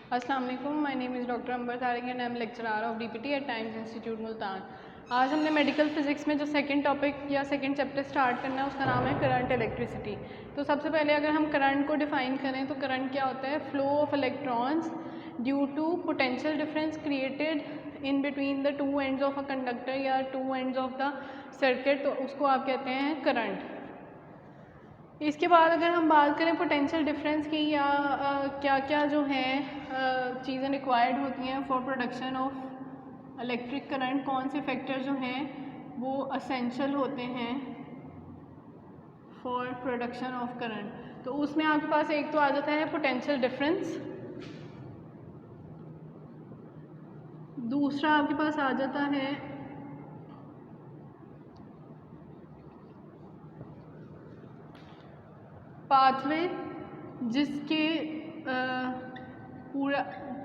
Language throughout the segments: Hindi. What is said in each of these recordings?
अस्सलाम वालेकुम, my name is doctor Ambar Tariq and I am lecturer of DPT at Times Institute Multan. आज हमने मेडिकल फिजिक्स में जो सेकंड टॉपिक या सेकंड चैप्टर स्टार्ट करना है उसका नाम है करंट इलेक्ट्रिसिटी। तो सबसे पहले अगर हम करंट को डिफाइन करें तो करंट क्या होता है? Flow of electrons due to potential difference created in between the two ends of a conductor या two ends of the circuit, तो उसको आप कहते हैं करंट। इसके बाद अगर हम बात करें पोटेंशियल डिफरेंस की या क्या क्या जो है चीज़ें रिक्वायर्ड होती हैं for production of electric current, कौन से फैक्टर जो हैं वो असेंशियल होते हैं फॉर प्रोडक्शन ऑफ करंट, तो उसमें आपके पास एक तो आ जाता है पोटेंशियल डिफरेंस, दूसरा आपके पास आ जाता है पाथवे, जिसके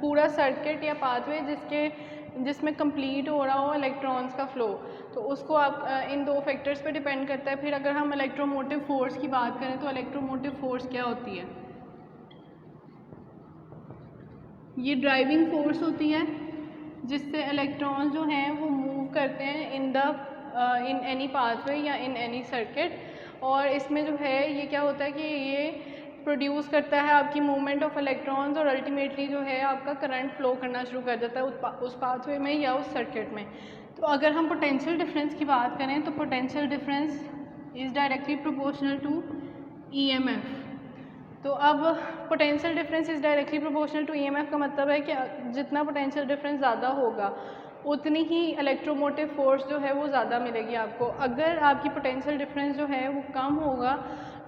पूरा सर्किट या पाथवे जिसमें कंप्लीट हो रहा हो इलेक्ट्रॉन्स का फ्लो, तो उसको आप इन दो फैक्टर्स पे डिपेंड करता है। फिर अगर हम इलेक्ट्रोमोटिव फोर्स की बात करें तो इलेक्ट्रोमोटिव फोर्स क्या होती है? ये ड्राइविंग फोर्स होती है जिससे इलेक्ट्रॉन्स जो हैं वो मूव करते हैं इन एनी पाथवे या इन एनी सर्किट, और इसमें जो है ये क्या होता है कि ये प्रोड्यूस करता है आपकी मूवमेंट ऑफ इलेक्ट्रॉन्स और अल्टीमेटली जो है आपका करंट फ्लो करना शुरू कर देता है उस पाथवे में या उस सर्किट में। तो अगर हम पोटेंशियल डिफरेंस की बात करें तो potential difference is directly proportional to EMF। तो अब potential difference is directly proportional to EMF का मतलब है कि जितना पोटेंशियल डिफरेंस ज़्यादा होगा उतनी ही इलेक्ट्रोमोटिव फोर्स जो है वो ज़्यादा मिलेगी आपको। अगर आपकी पोटेंशियल डिफरेंस जो है वो कम होगा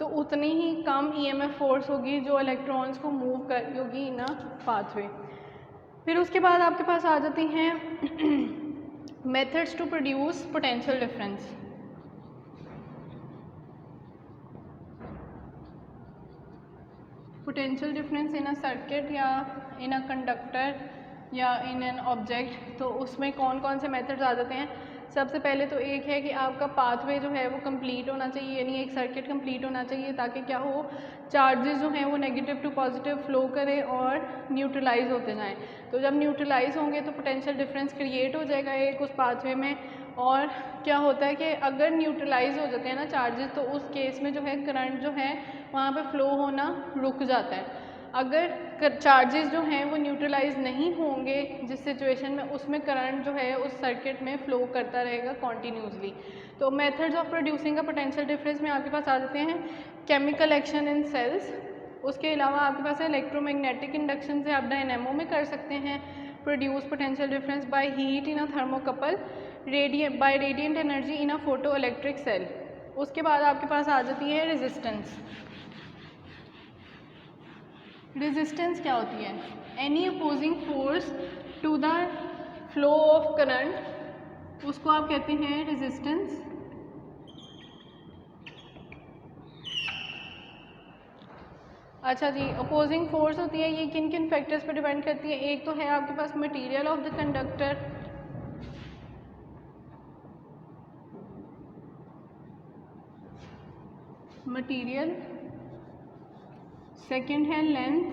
तो उतनी ही कम EMF फोर्स होगी जो इलेक्ट्रॉन्स को मूव कर रही होगी इन अ पाथवे। फिर उसके बाद आपके पास आ जाती हैं methods to produce potential difference. Potential difference in a circuit या इन अ कंडक्टर या इन एन ऑब्जेक्ट, तो उसमें कौन कौन से मेथड्स आ जाते हैं? सबसे पहले तो एक है कि आपका पाथवे जो है वो कंप्लीट होना चाहिए, यानी एक सर्किट कंप्लीट होना चाहिए ताकि क्या हो, चार्जेस जो हैं वो नेगेटिव टू पॉजिटिव फ्लो करें और न्यूट्रलाइज होते जाएं। तो जब न्यूट्रलाइज होंगे तो पोटेंशियल डिफरेंस क्रिएट हो जाएगा एक उस पाथवे में, और क्या होता है कि अगर न्यूट्रलाइज हो जाते हैं ना चार्जेस, तो उस केस में जो है करंट जो है वहाँ पे फ्लो होना रुक जाता है। अगर चार्जेस जो हैं वो न्यूट्रलाइज नहीं होंगे जिस सिचुएशन में, उसमें करंट जो है उस सर्किट में फ्लो करता रहेगा कॉन्टीन्यूसली। तो मेथड्स ऑफ प्रोड्यूसिंग का पोटेंशियल डिफरेंस में आपके पास आ जाते हैं केमिकल एक्शन इन सेल्स, उसके अलावा आपके पास है इलेक्ट्रोमैग्नेटिक इंडक्शन से आप डायनेमो में कर सकते हैं produce potential difference by heat in a thermocouple, by radiant energy in a photo electric cell. उसके बाद आपके पास आ जाती है रेजिस्टेंस। रेजिस्टेंस क्या होती है? Any opposing force to the flow of current, उसको आप कहते हैं रेजिस्टेंस। अच्छा जी, अपोजिंग फोर्स होती है, ये किन किन फैक्टर्स पे डिपेंड करती है? एक तो है आपके पास material of the conductor, material, second है लेंथ,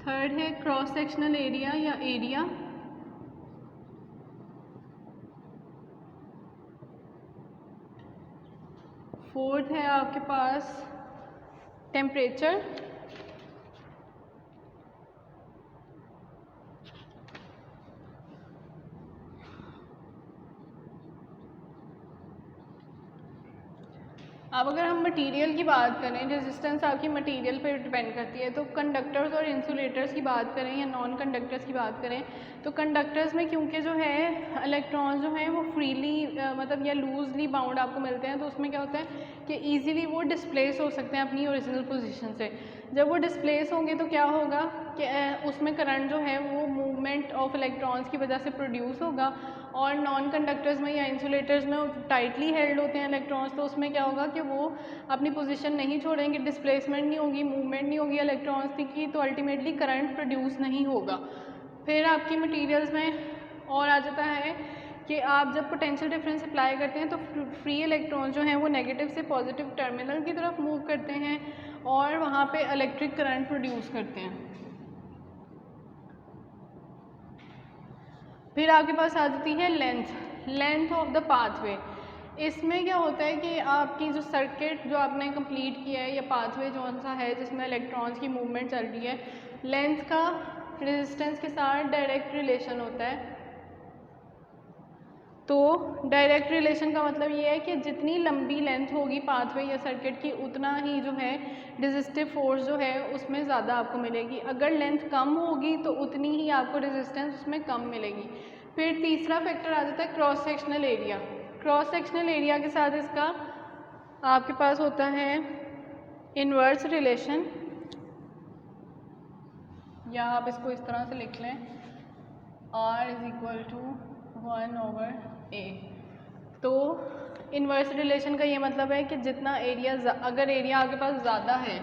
थर्ड है क्रॉस सेक्शनल एरिया या एरिया, फोर्थ है आपके पास टेम्परेचर, अब अगर हम मटेरियल की बात करें, रेजिस्टेंस आपकी मटेरियल पर डिपेंड करती है। तो कंडक्टर्स और इंसुलेटर्स की बात करें या नॉन कंडक्टर्स की बात करें, तो कंडक्टर्स में क्योंकि जो है इलेक्ट्रॉन्स जो हैं वो फ्रीली मतलब या लूजली बाउंड आपको मिलते हैं, तो उसमें क्या होता है कि ईजिली वो डिस्प्लेस हो सकते हैं अपनी ओरिजिनल पोजीशन से। जब वो डिस्प्लेस होंगे तो क्या होगा कि उसमें करंट जो है वो मूवमेंट ऑफ इलेक्ट्रॉन्स की वजह से प्रोड्यूस होगा, और नॉन कंडक्टर्स में या इंसुलेटर्स में टाइटली हेल्ड होते हैं इलेक्ट्रॉन्स, तो उसमें क्या होगा कि वो अपनी पोजीशन नहीं छोड़ेंगे, डिस्प्लेसमेंट नहीं होगी, मूवमेंट नहीं होगी इलेक्ट्रॉन्स की, तो अल्टीमेटली करंट प्रोड्यूस नहीं होगा। फिर आपकी मटेरियल्स में और आ जाता है कि आप जब पोटेंशियल डिफरेंस अप्लाई करते हैं तो फ्री इलेक्ट्रॉन्स जो हैं वो नेगेटिव से पॉजिटिव टर्मिनल की तरफ मूव करते हैं, और वहाँ पे इलेक्ट्रिक करंट प्रोड्यूस करते हैं। फिर आपके पास आ जाती है लेंथ ऑफ द पाथवे। इसमें क्या होता है कि आपकी जो सर्किट जो आपने कंप्लीट किया है या पाथवे जो सा है जिसमें इलेक्ट्रॉन्स की मूवमेंट चल रही है, लेंथ का रेजिस्टेंस के साथ डायरेक्ट रिलेशन होता है। तो डायरेक्ट रिलेशन का मतलब ये है कि जितनी लंबी लेंथ होगी पाथवे या सर्किट की उतना ही जो है रेजिस्टिव फोर्स जो है उसमें ज़्यादा आपको मिलेगी। अगर लेंथ कम होगी तो उतनी ही आपको रेजिस्टेंस उसमें कम मिलेगी। फिर तीसरा फैक्टर आ जाता है cross sectional area. Cross sectional area के साथ इसका आपके पास होता है इन्वर्स रिलेशन, या आप इसको इस तरह से लिख लें R is equal to 1/A। तो इन्वर्स रिलेशन का ये मतलब है कि जितना एरिया, अगर एरिया आपके पास ज़्यादा है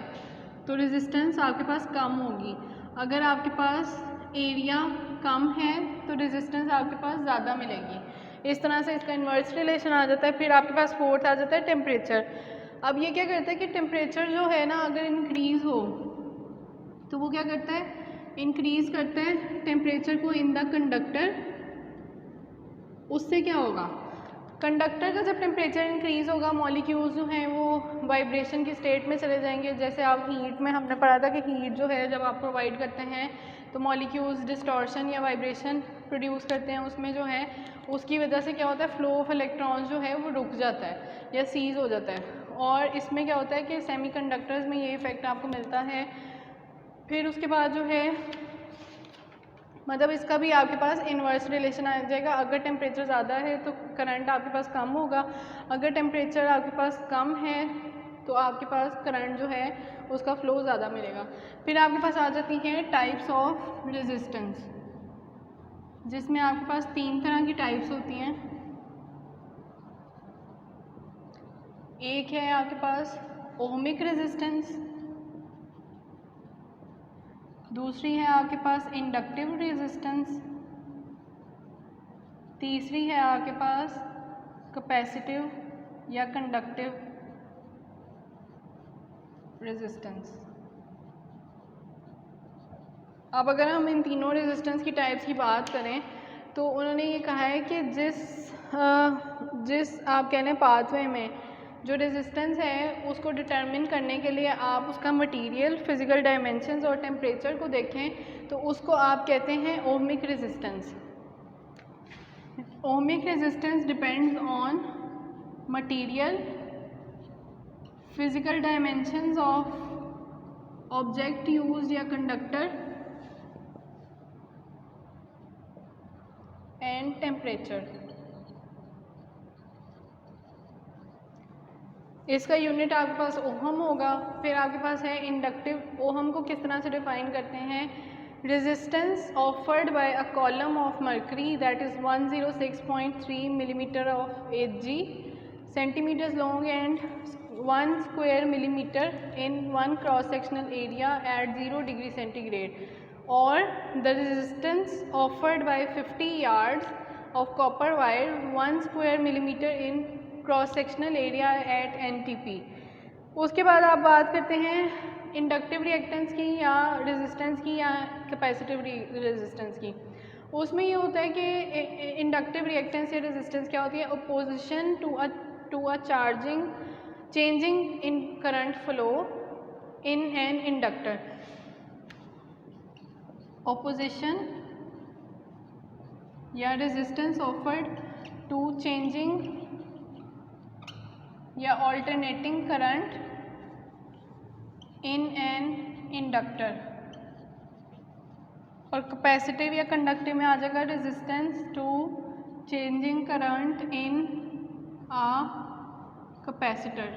तो रेजिस्टेंस आपके पास कम होगी, अगर आपके पास एरिया कम है तो रेजिस्टेंस आपके पास ज़्यादा मिलेगी। इस तरह से इसका इन्वर्स रिलेशन आ जाता है। फिर आपके पास फोर्थ आ जाता है टेम्परेचर। अब ये क्या करता है कि टेम्परेचर जो है ना अगर इंक्रीज़ हो तो वो क्या करता है, इंक्रीज़ करता है टेम्परेचर को इन द कंडक्टर। उससे क्या होगा, कंडक्टर का जब टेम्परेचर इंक्रीज़ होगा मॉलिक्यूल्स जो हैं वो वाइब्रेशन की स्टेट में चले जाएंगे। जैसे आप हीट में हमने पढ़ा था कि हीट जो है जब आप प्रोवाइड करते हैं तो मॉलिक्यूल्स डिस्टॉर्शन या वाइब्रेशन प्रोड्यूस करते हैं, उसमें जो है उसकी वजह से क्या होता है फ्लो ऑफ इलेक्ट्रॉन्स जो है वो रुक जाता है या सीज हो जाता है। और इसमें क्या होता है कि सेमीकंडक्टर्स में ये इफेक्ट आपको मिलता है। फिर उसके बाद जो है मतलब इसका भी आपके पास इन्वर्स रिलेशन आ जाएगा। अगर टेम्परेचर ज़्यादा है तो करंट आपके पास कम होगा, अगर टेम्परेचर आपके पास कम है तो आपके पास करंट जो है उसका फ्लो ज़्यादा मिलेगा। फिर आपके पास आ जाती हैं टाइप्स ऑफ रेजिस्टेंस, जिसमें आपके पास 3 तरह की टाइप्स होती हैं। एक है आपके पास ओहमिक रेजिस्टेंस, दूसरी है आपके पास इंडक्टिव रेजिस्टेंस, तीसरी है आपके पास कैपेसिटिव या कंडक्टिव रेजिस्टेंस। अब अगर हम इन तीनों रेजिस्टेंस की टाइप्स की बात करें तो उन्होंने ये कहा है कि जिस आप कह लें पाथवे में जो रेजिस्टेंस है उसको डिटरमिन करने के लिए आप उसका मटेरियल, फिजिकल डायमेंशंस और टेम्परेचर को देखें तो उसको आप कहते हैं ohmic resistance. Ohmic resistance depends on material, physical dimensions of object used या कंडक्टर एंड टेम्परेचर। इसका यूनिट आपके पास ओहम होगा। फिर आपके पास है इंडक्टिव। ओहम को किस तरह से डिफाइन करते हैं, resistance offered by a column of mercury that is 106.3 millimeter of Hg centimeters long and 1 square millimeter in one cross sectional area at 0 degree centigrade, or the resistance offered by 50 yards of copper wire 1 square millimeter in cross sectional area at NTP। उसके बाद आप बात करते हैं इंडक्टिव रिएक्टेंस की या रेजिस्टेंस की या कैपेसिटिव रेजिस्टेंस की। उसमें ये होता है कि इंडक्टिव रिएक्टेंस या रेजिस्टेंस क्या होती है, opposition to a changing in current flow in an inductor. Opposition या रेजिस्टेंस ऑफर्ड टू चेंजिंग या alternating current in an inductor. और कैपेसिटिव या कंडक्टिव में आ जाएगा resistance to changing current in a capacitor.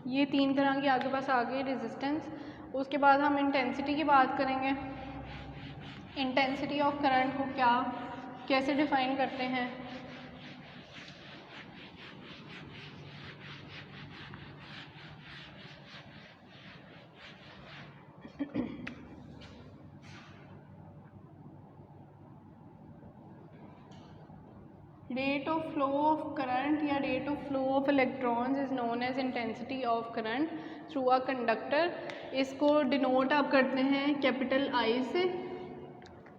ये 3 तरह की आपके पास आ गई रेजिस्टेंस। उसके बाद हम इंटेंसिटी की बात करेंगे। इंटेंसिटी ऑफ करंट को कैसे डिफाइन करते हैं। Rate of flow of current या rate of flow of electrons is known as intensity of current through a conductor. इसको डिनोट आप करते हैं कैपिटल आई से।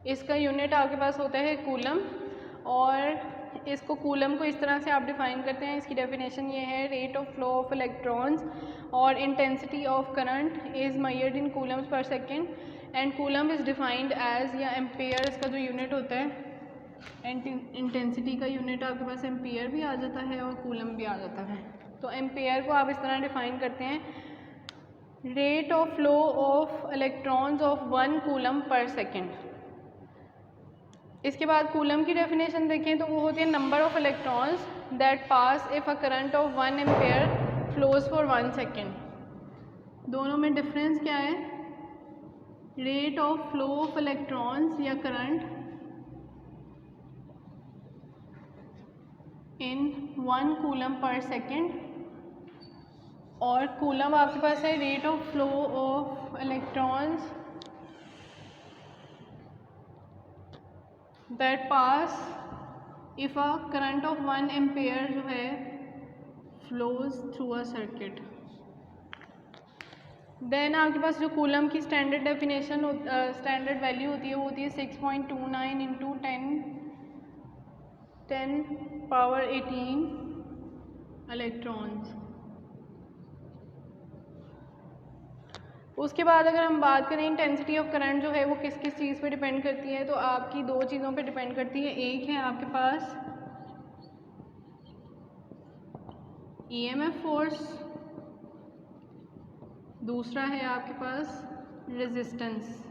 इसका यूनिट आपके पास होता है कूलम, और इसको कूलम को इस तरह से आप डिफाइन करते हैं। इसकी डेफिनेशन ये है, rate of flow of electrons और intensity of current is measured in coulombs per second and coulomb is defined as, या एम्पेयर इसका जो यूनिट होता है, इंटेंसिटी का यूनिट आपके पास एम्पेयर भी आ जाता है और कूलम भी आ जाता है। तो एम्पेयर को आप इस तरह डिफाइन करते हैं, rate of flow of electrons of 1 coulomb per second. इसके बाद कूलम की डेफिनेशन देखें तो वो होती है number of electrons that pass if a current of 1 ampere flows for 1 second. दोनों में डिफरेंस क्या है? Rate of flow of electrons या current in 1 coulomb per second, और कूलम आपके पास है rate of flow of electrons that pass if a current of 1 ampere जो है flows through a circuit. Then आपके पास जो कूलम की स्टैंडर्ड डेफिनेशन स्टैंडर्ड वैल्यू होती है वो होती है 6.29 इंटू 10 पावर 18 इलेक्ट्रॉन्स। उसके बाद अगर हम बात करें इंटेंसिटी ऑफ करंट जो है वो किस किस चीज़ पे डिपेंड करती है, तो आपकी 2 चीज़ों पे डिपेंड करती है। एक है आपके पास ईएमएफ फोर्स, दूसरा है आपके पास रेजिस्टेंस।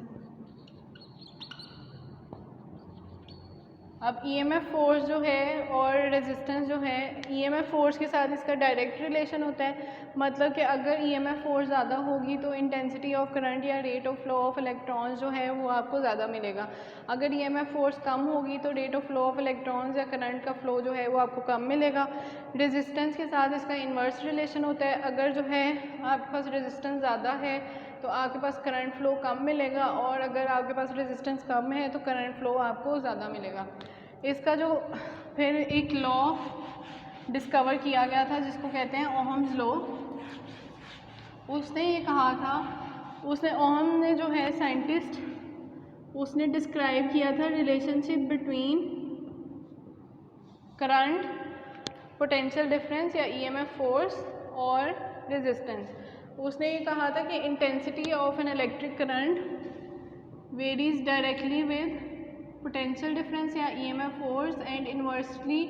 अब ईएमएफ फोर्स जो है और रेजिस्टेंस जो है, ईएमएफ फोर्स के साथ इसका डायरेक्ट रिलेशन होता है। मतलब कि अगर ईएमएफ फोर्स ज़्यादा होगी तो इंटेंसिटी ऑफ करंट या rate of flow of electrons जो है वो आपको ज़्यादा मिलेगा। अगर ईएमएफ फोर्स कम होगी तो rate of flow of electrons या करंट का फ्लो जो है वो आपको कम मिलेगा। रेजिस्टेंस के साथ इसका इन्वर्स रिलेशन होता है। अगर जो है आपके पास रेजिस्टेंस ज़्यादा है तो आपके पास करंट फ्लो कम मिलेगा, और अगर आपके पास रेजिस्टेंस कम है तो करंट फ्लो आपको ज़्यादा मिलेगा। इसका जो फिर एक लॉ डिस्कवर किया गया था जिसको कहते हैं ओहम्स लॉ, उसने ये कहा था, ओहम ने जो है साइंटिस्ट, उसने डिस्क्राइब किया था relationship between current, potential difference या ईएमएफ फोर्स और रेजिस्टेंस। उसने ये कहा था कि intensity of an electric current varies directly with potential difference या EMF force and inversely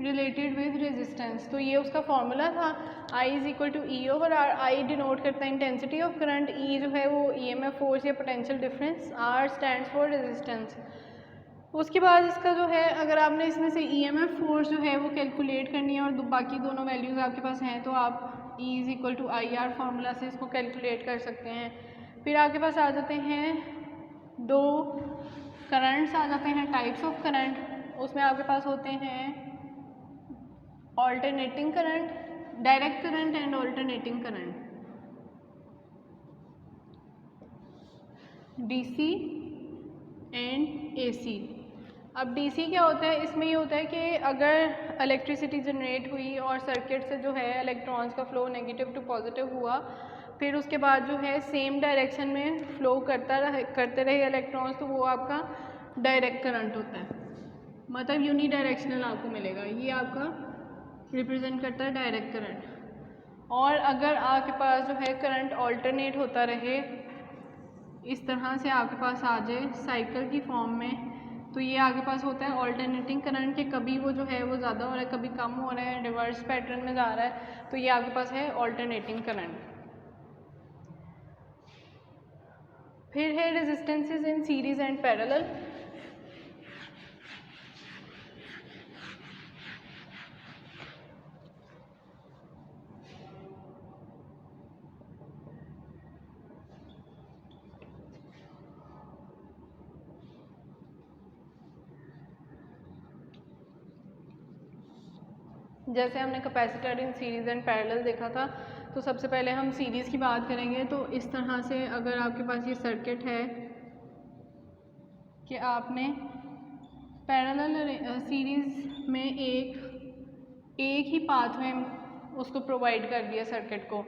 related with resistance. तो ये उसका फॉर्मूला था, I is equal to E over R. I denote करता है इंटेंसिटी ऑफ करंट, ई जो है वो ईएमएफ फोर्स या potential difference, R stands for resistance. उसके बाद इसका जो है, अगर आपने इसमें से ईएमएफ फोर्स जो है वो कैलकुलेट करनी है और बाकी दोनों वैल्यूज़ आपके पास हैं, तो आप E is equal to I R formula से इसको कैलकुलेट कर सकते हैं। फिर आपके पास आ जाते हैं 2 करंट्स आ जाते हैं, टाइप्स ऑफ करंट। उसमें आपके पास होते हैं alternating current, direct current and alternating current, DC and AC. अब डीसी क्या होता है? इसमें ये होता है कि अगर इलेक्ट्रिसिटी जनरेट हुई और सर्किट से जो है इलेक्ट्रॉन्स का फ्लो नेगेटिव टू पॉजिटिव हुआ, फिर उसके बाद जो है सेम डायरेक्शन में फ्लो करते रहे इलेक्ट्रॉन्स, तो वो आपका डायरेक्ट करंट होता है। मतलब यूनी डायरेक्शनल आपको मिलेगा, ये आपका रिप्रेजेंट करता है डायरेक्ट करंट। और अगर आपके पास जो है करंट ऑल्टरनेट होता रहे, इस तरह से आपके पास आ जाए साइकिल की फॉर्म में, तो ये आपके पास होता है ऑल्टरनेटिंग करंट के कभी वो जो है वो ज़्यादा हो रहा है, कभी कम हो रहा है, रिवर्स पैटर्न में जा रहा है, तो ये आपके पास है ऑल्टरनेटिंग करंट। फिर है resistances in series and parallel. जैसे हमने capacitor in series and parallel देखा था, तो सबसे पहले हम सीरीज़ की बात करेंगे। तो इस तरह से अगर आपके पास ये सर्किट है कि आपने पैरेलल सीरीज़ में एक ही पाथवे उसको प्रोवाइड कर दिया सर्किट को।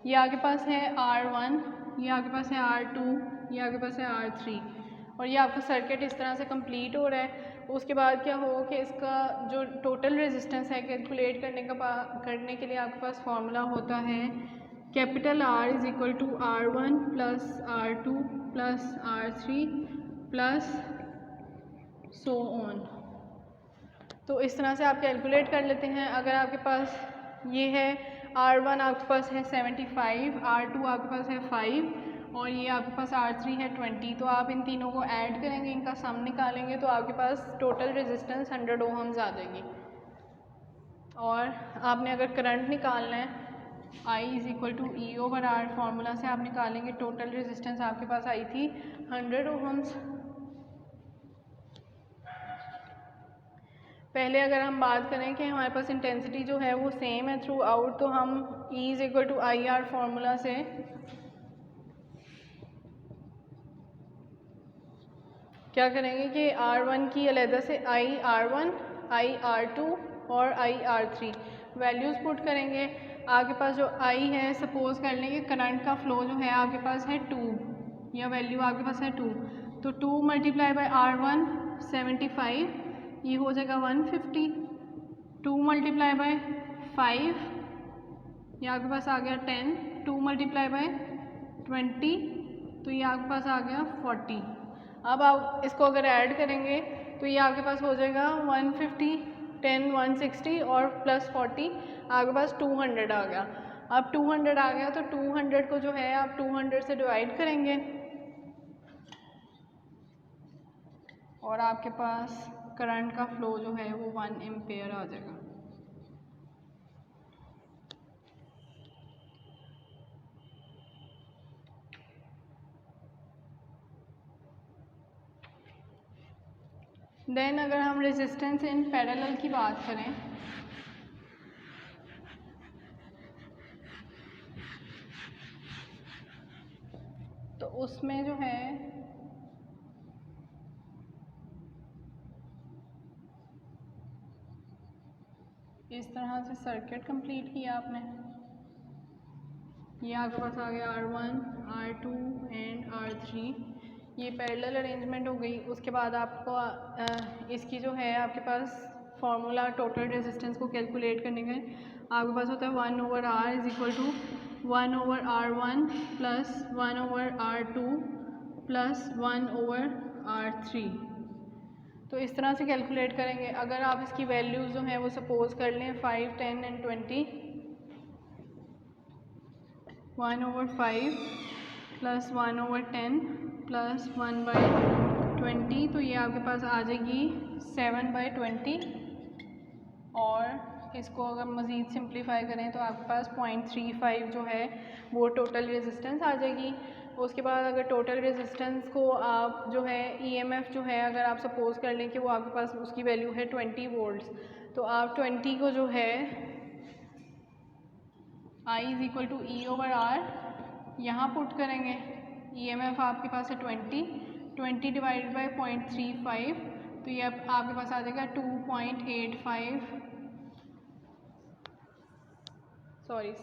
ये आपके पास है R1, ये आपके पास है R2, ये आपके पास है R3 और ये आपका सर्किट इस तरह से कंप्लीट हो रहा है। उसके बाद क्या हो कि इसका जो टोटल रेजिस्टेंस है कैलकुलेट करने के लिए आपके पास फॉर्मूला होता है capital R is equal to R1 plus R2 plus R3 plus so on. तो इस तरह से आप कैलकुलेट कर लेते हैं। अगर आपके पास ये है R1 आपके पास है 75, R2 आपके पास है 5 और ये आपके पास R3 है 20, तो आप इन तीनों को ऐड करेंगे, इनका सम निकालेंगे तो आपके पास टोटल रेजिस्टेंस 100 ओहम्स आ जाएगी। और आपने अगर करंट निकालना है I is equal to E over R formula से आप निकालेंगे, टोटल रेजिस्टेंस आपके पास आई थी 100 ओहम्स। पहले अगर हम बात करें कि हमारे पास इंटेंसिटी जो है वो सेम है थ्रू आउट, तो हम E is equal to I R formula से क्या करेंगे कि R1 की अलहदा से IR1, IR2 और IR3 वैल्यूज़ पुट करेंगे। आपके पास जो I है, सपोज कर लेंगे करंट का फ्लो जो है आपके पास है 2 या वैल्यू आपके पास है 2, तो 2 मल्टीप्लाई बाई R1 75, ये हो जाएगा 150, 2 मल्टीप्लाई बाई 5 ये आपके पास आ गया 10, 2 मल्टीप्लाई बाई 20 तो ये आपके पास आ गया 40। अब आप इसको अगर ऐड करेंगे तो ये आपके पास हो जाएगा 150, 10 160 और प्लस 40 आपके पास 200 आ गया। अब 200 आ गया तो 200 को जो है आप 200 से डिवाइड करेंगे और आपके पास करंट का फ्लो जो है वो 1 एम्पेयर आ जाएगा। देन अगर हम रेजिस्टेंस इन पैरेलल की बात करें तो उसमें जो है इस तरह से सर्किट कंप्लीट किया आपने। ये आपके पास आ गया R1, R2 एंड R3, ये पैरेलल अरेंजमेंट हो गई। उसके बाद आपको इसकी जो है आपके पास फार्मूला टोटल रेजिस्टेंस को कैलकुलेट करने का आपके पास होता है 1 over R is equal to 1 over R1 plus 1 over R2 plus 1 over R3। तो इस तरह से कैलकुलेट करेंगे। अगर आप इसकी वैल्यूज़ जो हैं वो सपोज कर लें 5, 10 and 20, 1 over 5 plus 1 over 10 plus 1 by 20, तो ये आपके पास आ जाएगी 7 बाई 20 और इसको अगर मज़ीद सिंप्लीफाई करें तो आपके पास 0.35 जो है वो टोटल रेजिस्टेंस आ जाएगी। उसके बाद अगर टोटल रेजिस्टेंस को आप जो है EMF जो है अगर आप सपोज कर लें कि वो आपके पास उसकी वैल्यू है 20 वोल्ट्स, तो आप 20 को जो है I is equal to E over R यहाँ पुट करेंगे। EMF आपके पास है 20 डिवाइडेड बाई 0.35, तो ये आपके पास आ जाएगा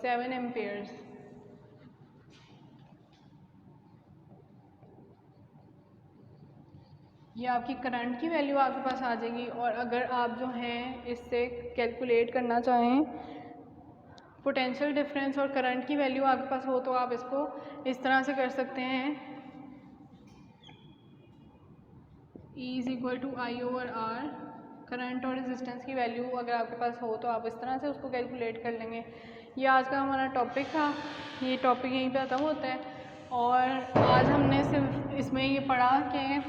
7 एम्पेयर्स। ये आपकी करंट की वैल्यू आपके पास आ जाएगी। और अगर आप जो है इससे कैलकुलेट करना चाहें पोटेंशियल डिफरेंस और करंट की वैल्यू आपके पास हो तो आप इसको इस तरह से कर सकते हैं, E is equal to I over R. Current और रेजिस्टेंस की वैल्यू अगर आपके पास हो तो आप इस तरह से उसको कैलकुलेट कर लेंगे। ये आज का हमारा टॉपिक था, ये टॉपिक यहीं पे ख़त्म होता है। और आज हमने सिर्फ इसमें ये पढ़ा कि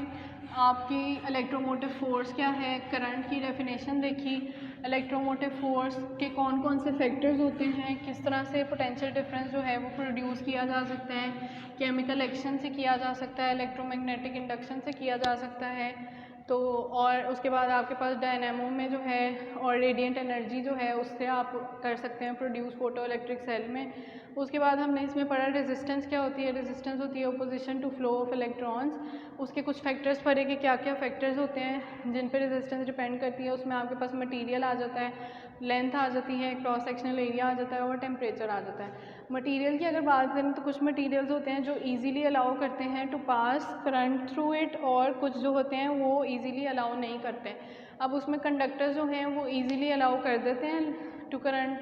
आपकी इलेक्ट्रोमोटिव फोर्स क्या है, करंट की डेफिनेशन देखी, इलेक्ट्रोमोटिव फोर्स के कौन कौन से फैक्टर्स होते हैं, किस तरह से पोटेंशियल डिफरेंस जो है वो प्रोड्यूस किया जा सकता है, केमिकल एक्शन से किया जा सकता है, इलेक्ट्रोमैग्नेटिक इंडक्शन से किया जा सकता है, तो और उसके बाद आपके पास डायनेमो में जो है और रेडिएंट एनर्जी जो है उससे आप कर सकते हैं प्रोड्यूस फोटो इलेक्ट्रिक सेल में। उसके बाद हमने इसमें पढ़ा रेजिस्टेंस क्या होती है। रेजिस्टेंस होती है opposition to flow of electrons. उसके कुछ फैक्टर्स पढ़े कि क्या क्या फैक्टर्स होते हैं जिन पर रेजिस्टेंस डिपेंड करती है। उसमें आपके पास मटीरियल आ जाता है, लेंथ आ जाती है, क्रॉस सेक्शनल एरिया आ जाता है और टेम्परेचर आ जाता है। मटीरियल की अगर बात करें तो कुछ मटीरियल्स होते हैं जो इजीली अलाउ करते हैं to pass current through it, और कुछ जो होते हैं वो इजीली अलाउ नहीं करते। अब उसमें कंडक्टर्स जो हैं वो इजीली अलाउ कर देते हैं to current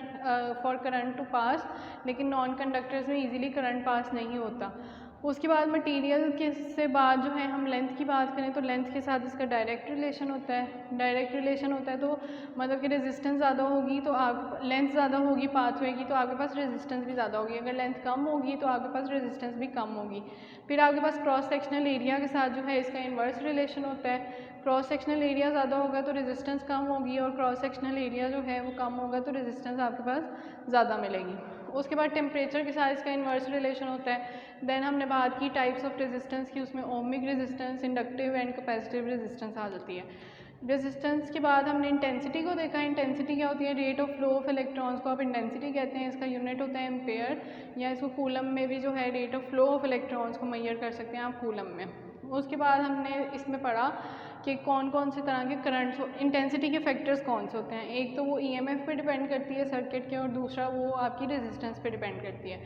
for current to pass, लेकिन नॉन कंडक्टर्स में इजीली करंट पास नहीं होता। उसके बाद मटेरियल के से बाद जो है हम लेंथ की बात करें तो लेंथ के साथ इसका डायरेक्ट रिलेशन होता है। डायरेक्ट रिलेशन होता है तो मतलब कि रेजिस्टेंस ज़्यादा होगी तो आप लेंथ ज़्यादा होगी पाथवे की तो आपके पास रेजिस्टेंस भी ज़्यादा होगी। अगर लेंथ कम होगी तो आपके पास रेजिस्टेंस भी कम होगी। फिर आपके पास क्रॉस सेक्शनल एरिया के साथ जो है इसका इन्वर्स रिलेशन होता है। क्रॉस सेक्शनल एरिया ज़्यादा होगा तो रेजिस्टेंस कम होगी और क्रॉस सेक्शनल एरिया जो है वो कम होगा तो रेजिस्टेंस आपके पास ज़्यादा मिलेगी। उसके बाद टेम्परेचर के साथ इसका इन्वर्स रिलेशन होता है। देन हमने बात की टाइप्स ऑफ रेजिस्टेंस की, उसमें ohmic resistance, inductive and capacitive resistance आ जाती है। रेजिस्टेंस के बाद हमने इंटेंसिटी को देखा। इंटेंसिटी क्या होती है? Rate of flow of electrons को आप इंटेंसिटी कहते हैं। इसका यूनिट होता है एम्पेयर, या इसको कूलम में भी जो है rate of flow of electrons को मेजर कर सकते हैं आप कूलम में। उसके बाद हमने इसमें पढ़ा कि कौन कौन से तरह के करंट्स, इंटेंसिटी के फैक्टर्स कौन से होते हैं। एक तो वो ईएमएफ पे डिपेंड करती है सर्किट के, और दूसरा वो आपकी रेजिस्टेंस पे डिपेंड करती है।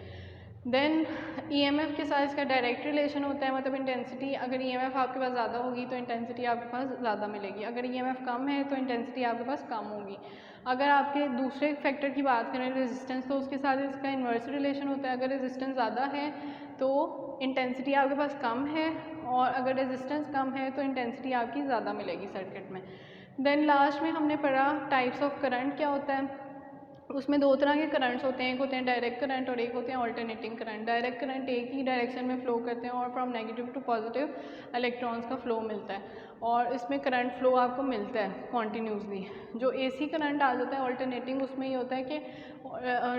देन ईएमएफ के साथ इसका डायरेक्ट रिलेशन होता है, मतलब इंटेंसिटी अगर ईएमएफ आपके पास ज़्यादा होगी तो इंटेंसिटी आपके पास ज़्यादा मिलेगी, अगर ईएमएफ कम है तो इंटेंसिटी आपके पास कम होगी। अगर आपके दूसरे फैक्टर की बात करें रेजिस्टेंस, तो उसके साथ इसका इन्वर्स रिलेशन होता है। अगर रेजिस्टेंस ज़्यादा है तो इंटेंसिटी आपके पास कम है, और अगर रेजिस्टेंस कम है तो इंटेंसिटी आपकी ज़्यादा मिलेगी सर्किट में। देन लास्ट में हमने पढ़ा टाइप्स ऑफ करंट क्या होता है। उसमें दो तरह के करंट्स होते हैं, एक होते हैं डायरेक्ट करंट और एक होते हैं अल्टरनेटिंग करंट। डायरेक्ट करंट एक ही डायरेक्शन में फ्लो करते हैं और from negative to positive electrons का फ्लो मिलता है, और इसमें करंट फ्लो आपको मिलता है कॉन्टीन्यूसली। जो एसी करंट आ जाता है अल्टरनेटिंग, उसमें ये होता है कि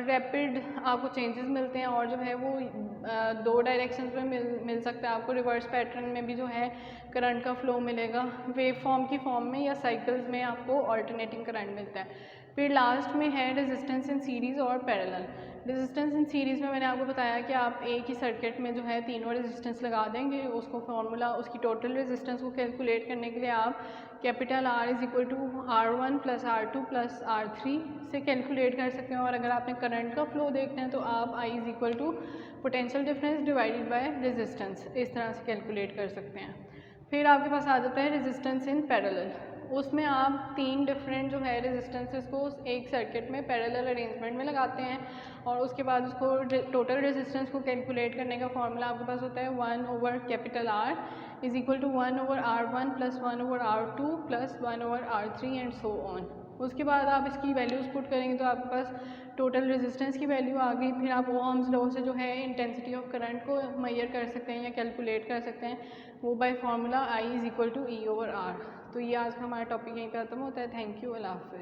रैपिड आपको चेंजेस मिलते हैं, और जो है वो दो डायरेक्शंस में मिल सकता है आपको। रिवर्स पैटर्न में भी जो है करंट का फ्लो मिलेगा, वेव फॉर्म की फॉर्म में या साइकिल्स में आपको अल्टरनेटिंग करंट मिलता है। फिर लास्ट में है रेजिस्टेंस इन सीरीज़ और पैरेलल। रेजिस्टेंस इन सीरीज़ में मैंने आपको बताया कि आप एक ही सर्किट में जो है तीनों रेजिस्टेंस लगा देंगे। उसको फार्मूला, उसकी टोटल रेजिस्टेंस को कैलकुलेट करने के लिए आप capital R is equal to R1 plus R2 plus R3 से कैलकुलेट कर सकते हैं। और अगर आपने करंट का फ्लो देखना है तो आप I is equal to potential difference divided by resistance, इस तरह से कैलकुलेट कर सकते हैं। फिर आपके पास आ जाता है रेजिस्टेंस इन पैरेलल। उसमें आप तीन डिफरेंट जो है रेजिस्टेंसेस को एक सर्किट में पैरेलल अरेंजमेंट में लगाते हैं, और उसके बाद उसको टोटल रेजिस्टेंस को कैलकुलेट करने का फॉर्मूला आपके पास होता है 1 over capital R is equal to 1 over R1 plus 1 over R2 plus 1 over R3 and so on. उसके बाद आप इसकी वैल्यूज़ पुट करेंगे तो आपके पास टोटल रेजिस्टेंस की वैल्यू आ गई। फिर आप ओहम्स लॉ से जो है इंटेंसिटी ऑफ करंट को मेजर कर सकते हैं या कैलकुलेट कर सकते हैं, वो by formula I is equal to E over R। तो ये आज का हमारा टॉपिक यहीं पे खत्म होता है। थैंक यू, अल्लाह हाफ़िज़।